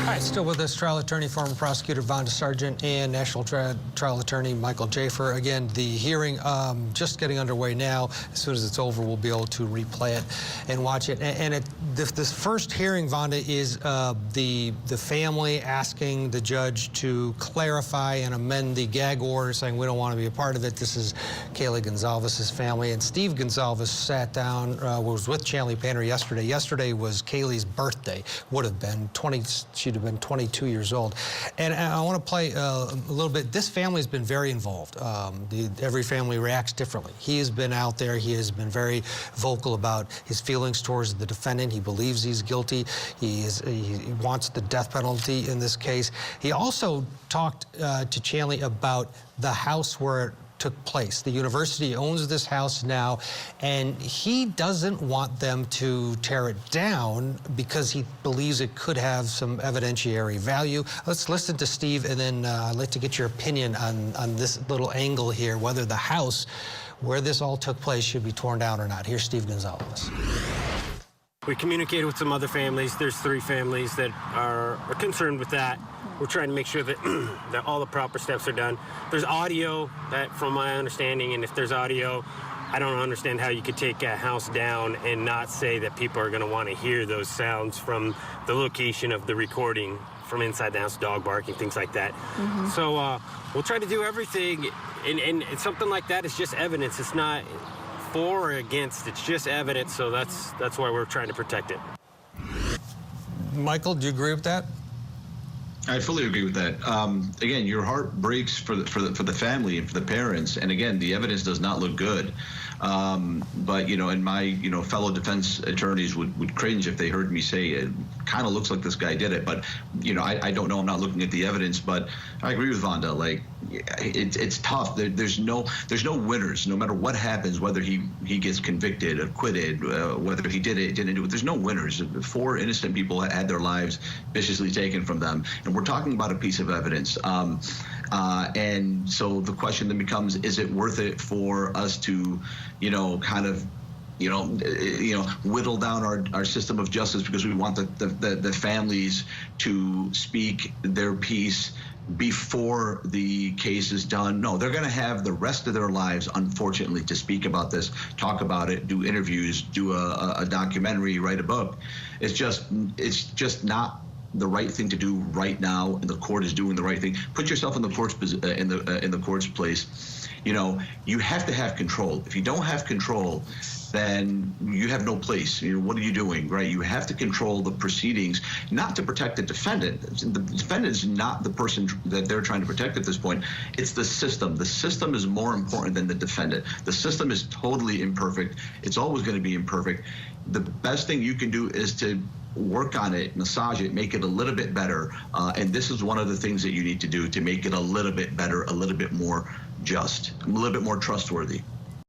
right, still with us, trial attorney, former prosecutor Vonda Sargent, and national trial attorney Michael Jaafar. Again, the hearing just getting underway now. As soon as it's over, we'll be able to replay it and watch it. And this first hearing, Vonda, is the family asking the judge to clarify and amend the gag order, saying we don't want to be a part of it. This is Kaylee Gonzalez's family. And Steve Gonzalez sat down, was with Chanley Painter yesterday. Yesterday was Kaylee's birthday. Would have been she'd have been 22 years old. And I want to play a little bit. This family has been very involved. Every family reacts differently. He has been out there. He has been very vocal about his feelings towards the defendant. He believes he's guilty. He wants the death penalty in this case. He also talked to Chanley about the house where it took place. The university owns this house now, and he doesn't want them to tear it down because he believes it could have some evidentiary value. Let's listen to Steve, and then I'd like to get your opinion on this little angle here, whether the house where this all took place should be torn down or not. Here's Steve Gonzalez. We communicated with some other families. There's 3 families that are concerned with that. We're trying to make sure that that all the proper steps are done. There's audio, that from my understanding, and if there's audio, I don't understand how you could take a house down and not say that people are going to want to hear those sounds from the location of the recording from inside the house, dog barking, things like that. So we'll try to do everything, and something like that is just evidence. It's not for or against, it's just evidence, so that's why we're trying to protect it. Michael, do you agree with that? I fully agree with that. Again, your heart breaks for the family and for the parents, and again, the evidence does not look good. But and my fellow defense attorneys would cringe if they heard me say it kind of looks like this guy did it. But I don't know. I'm not looking at the evidence, but I agree with Vonda. Like it's tough. There's no winners. No matter what happens, whether he gets convicted, acquitted, whether he did it, didn't do it. There's no winners. 4 innocent people had their lives viciously taken from them, and we're talking about a piece of evidence. And so the question then becomes: is it worth it for us to, kind of, whittle down our system of justice because we want the families to speak their piece before the case is done? No, they're going to have the rest of their lives, unfortunately, to speak about this, talk about it, do interviews, do a documentary, write a book. It's just not the right thing to do right now, and the court is doing the right thing. Put yourself in the court's in the court's place. You have to have control. If you don't have control, then you have no place. What are you doing, right? You have to control the proceedings, not to protect the defendant. The defendant is not the person that they're trying to protect at this point. It's the system. The system is more important than the defendant. The system is totally imperfect. It's always going to be imperfect. The best thing you can do is to work on it, massage it, make it a little bit better. And this is one of the things that you need to do to make it a little bit better, a little bit more just, a little bit more trustworthy.